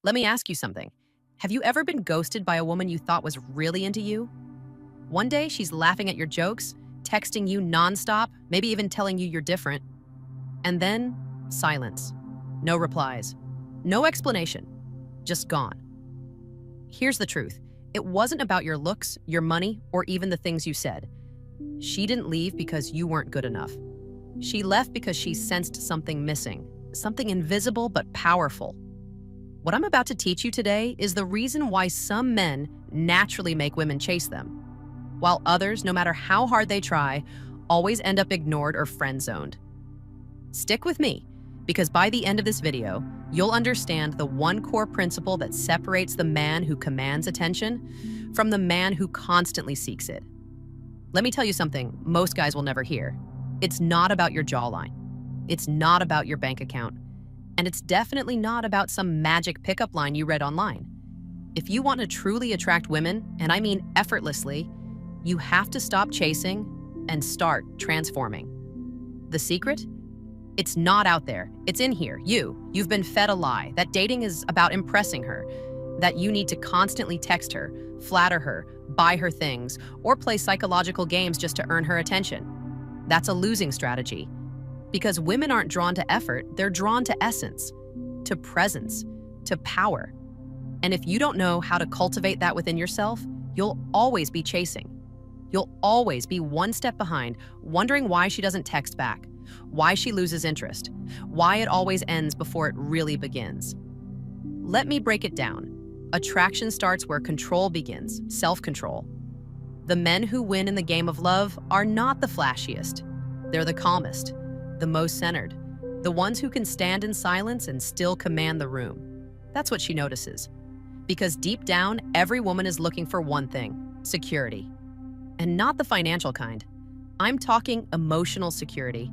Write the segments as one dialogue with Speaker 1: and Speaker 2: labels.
Speaker 1: Let me ask you something. Have you ever been ghosted by a woman you thought was really into you? One day she's laughing at your jokes, texting you nonstop, maybe even telling you you're different. And then silence. No replies. No explanation. Just gone. Here's the truth. It wasn't about your looks, your money, or even the things you said. She didn't leave because you weren't good enough. She left because she sensed something missing, something invisible but powerful. What I'm about to teach you today is the reason why some men naturally make women chase them, while others, no matter how hard they try, always end up ignored or friend-zoned. Stick with me, because by the end of this video, you'll understand the one core principle that separates the man who commands attention from the man who constantly seeks it. Let me tell you something most guys will never hear. It's not about your jawline. It's not about your bank account. And it's definitely not about some magic pickup line you read online. If you want to truly attract women, and I mean effortlessly, you have to stop chasing and start transforming. The secret? It's not out there. It's in here. You've been fed a lie that dating is about impressing her, that you need to constantly text her, flatter her, buy her things, or play psychological games just to earn her attention. That's a losing strategy. Because women aren't drawn to effort, they're drawn to essence, to presence, to power. And if you don't know how to cultivate that within yourself, you'll always be chasing. You'll always be one step behind, wondering why she doesn't text back, why she loses interest, why it always ends before it really begins. Let me break it down. Attraction starts where control begins, self-control. The men who win in the game of love are not the flashiest. They're the calmest, the most centered, the ones who can stand in silence and still command the room. That's what she notices. Because deep down, every woman is looking for one thing: security. And not the financial kind. I'm talking emotional security.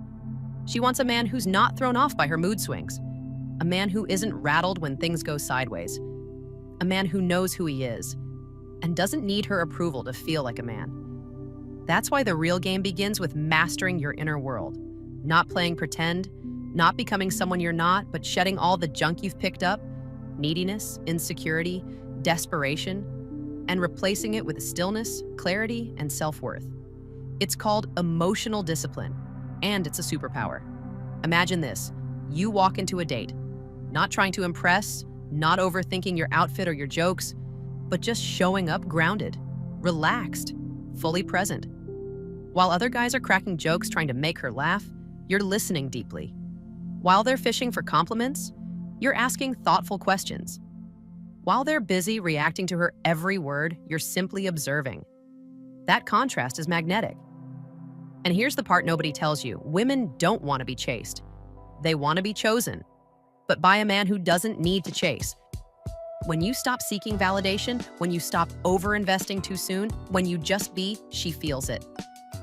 Speaker 1: She wants a man who's not thrown off by her mood swings, a man who isn't rattled when things go sideways, a man who knows who he is and doesn't need her approval to feel like a man. That's why the real game begins with mastering your inner world. Not playing pretend, not becoming someone you're not, but shedding all the junk you've picked up, neediness, insecurity, desperation, and replacing it with stillness, clarity, and self-worth. It's called emotional discipline, and it's a superpower. Imagine this: you walk into a date, not trying to impress, not overthinking your outfit or your jokes, but just showing up grounded, relaxed, fully present. While other guys are cracking jokes trying to make her laugh, you're listening deeply. While they're fishing for compliments, you're asking thoughtful questions. While they're busy reacting to her every word, you're simply observing. That contrast is magnetic. And here's the part nobody tells you: women don't want to be chased. They want to be chosen, but by a man who doesn't need to chase. When you stop seeking validation, when you stop over-investing too soon, when you just be, she feels it.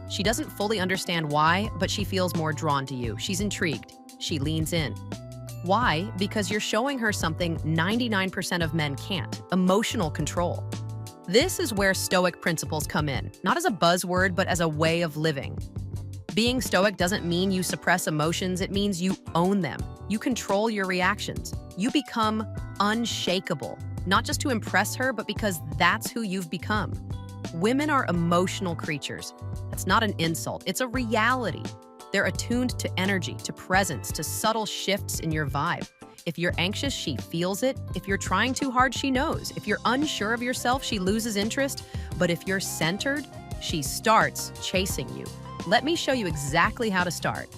Speaker 1: She doesn't fully understand why, but she feels more drawn to you. She's intrigued. She leans in. Why? Because you're showing her something 99% of men can't: emotional control. This is where Stoic principles come in, not as a buzzword, but as a way of living. Being Stoic doesn't mean you suppress emotions, it means you own them. You control your reactions. You become unshakable, not just to impress her, but because that's who you've become. Women are emotional creatures. That's not an insult, it's a reality. They're attuned to energy, to presence, to subtle shifts in your vibe. If you're anxious, she feels it. If you're trying too hard, she knows. If you're unsure of yourself, she loses interest. But if you're centered, she starts chasing you. Let me show you exactly how to start.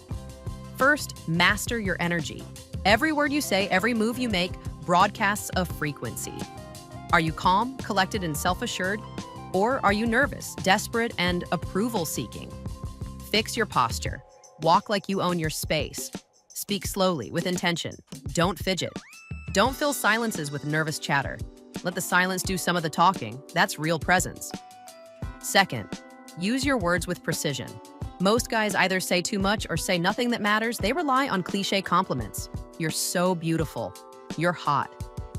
Speaker 1: First, master your energy. Every word you say, every move you make broadcasts a frequency. Are you calm, collected, and self-assured? Or are you nervous, desperate, and approval-seeking? Fix your posture. Walk like you own your space. Speak slowly, with intention. Don't fidget. Don't fill silences with nervous chatter. Let the silence do some of the talking. That's real presence. Second, use your words with precision. Most guys either say too much or say nothing that matters. They rely on cliché compliments. You're so beautiful. You're hot.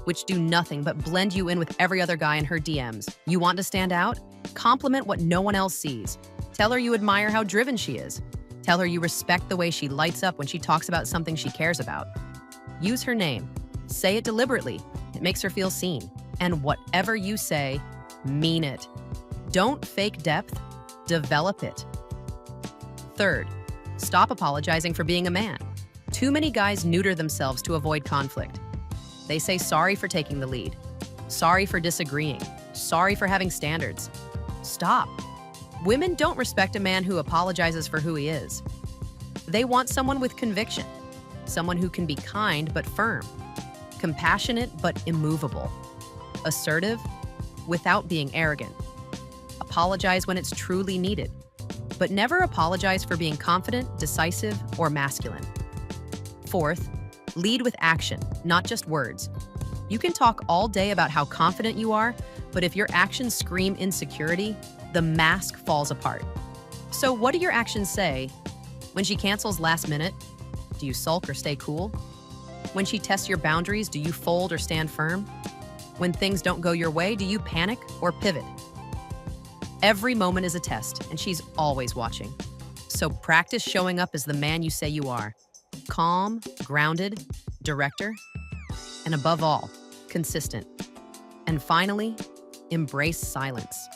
Speaker 1: Which do nothing but blend you in with every other guy in her DMs. You want to stand out? Compliment what no one else sees. Tell her you admire how driven she is. Tell her you respect the way she lights up when she talks about something she cares about. Use her name. Say it deliberately. It makes her feel seen. And whatever you say, mean it. Don't fake depth, develop it. Third, stop apologizing for being a man. Too many guys neuter themselves to avoid conflict. They say sorry for taking the lead, sorry for disagreeing, sorry for having standards. Stop. Women don't respect a man who apologizes for who he is. They want someone with conviction, someone who can be kind but firm, compassionate but immovable, assertive without being arrogant. Apologize when it's truly needed, but never apologize for being confident, decisive, or masculine. Fourth, lead with action, not just words. You can talk all day about how confident you are, but if your actions scream insecurity, the mask falls apart. So what do your actions say? When she cancels last minute, do you sulk or stay cool? When she tests your boundaries, do you fold or stand firm? When things don't go your way, do you panic or pivot? Every moment is a test, and she's always watching. So practice showing up as the man you say you are. Calm, grounded, director, and above all, consistent. And finally, embrace silence.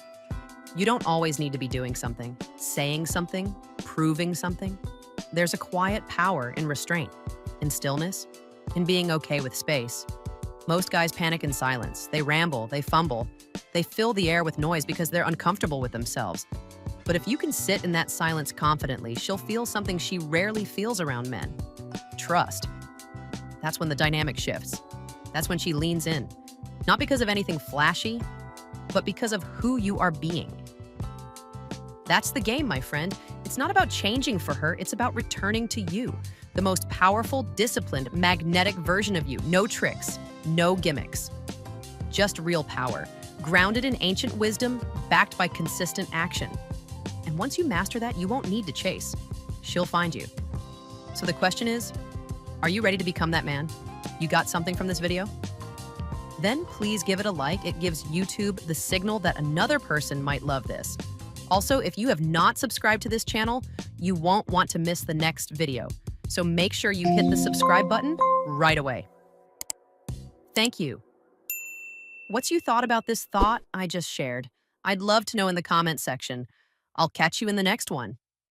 Speaker 1: You don't always need to be doing something, saying something, proving something. There's a quiet power in restraint, in stillness, in being okay with space. Most guys panic in silence. They ramble, they fumble, they fill the air with noise because they're uncomfortable with themselves. But if you can sit in that silence confidently, she'll feel something she rarely feels around men. Trust. That's when the dynamic shifts. That's when she leans in. Not because of anything flashy, but because of who you are being. That's the game, my friend. It's not about changing for her, it's about returning to you. The most powerful, disciplined, magnetic version of you. No tricks, no gimmicks. Just real power, grounded in ancient wisdom, backed by consistent action. And once you master that, you won't need to chase. She'll find you. So the question is, are you ready to become that man? You got something from this video? Then please give it a like. It gives YouTube the signal that another person might love this. Also, if you have not subscribed to this channel, you won't want to miss the next video. So make sure you hit the subscribe button right away. Thank you. What's your thought about this thought I just shared? I'd love to know in the comment section. I'll catch you in the next one.